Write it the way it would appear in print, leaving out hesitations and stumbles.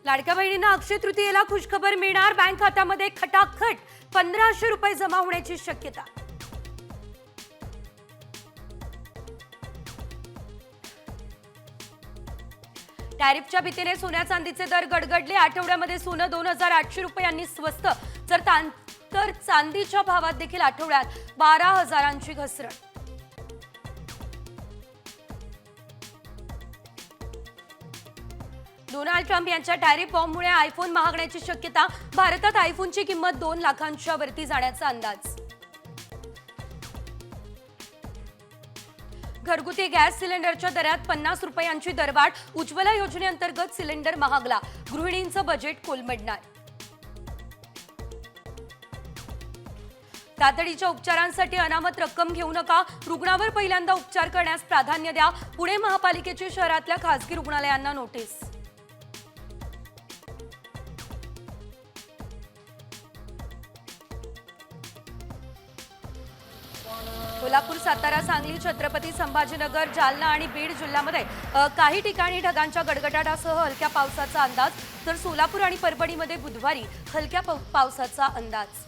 लाडक्या बहिणींना अक्षय तृतीयेला खुशखबर मिळणार। बँक खात्यामध्ये खटाखट 1500 रुपये जमा होण्याची शक्यता। टॅरिफच्या भीतीने सोन्या चांदीचे दर गडगडले। आठवड्यामध्ये सोनं 2800 रुपयांनी स्वस्त, तर चांदीच्या भावात देखील आठवड्यात 12000ची घसरण। डोनाल्ड ट्रम्प यांच्या टॅरिफ बॉम्बमुळे आयफोन महागण्याची शक्यता। भारतात आयफोनची किंमत 2 लाखांच्या वरती जाण्याचा अंदाज। घरगुती गॅस सिलेंडरच्या दरात 50 रुपयांची दरवाढ। उज्ज्वला योजनेअंतर्गत सिलेंडर महागला, गृहिणींचं बजेट कोलमडणार। तातडीच्या उपचारांसाठी अनामत रक्कम घेऊ नका। रुग्णावर पहिल्यांदा उपचार करण्यास प्राधान्य द्या। पुणे महापालिकेची शहरातल्या खासगी रुग्णालयांना नोटीस। कोल्हापूर, सातारा, सांगली, छत्रपती संभाजीनगर, जालना आणि बीड जिल्ह्यामध्ये काही ठिकाणी ढगांच्या गडगडाटासह हलक्या पावसाचा अंदाज। तर सोलापूर आणि परभणीमध्ये बुधवारी हलक्या पावसाचा अंदाज।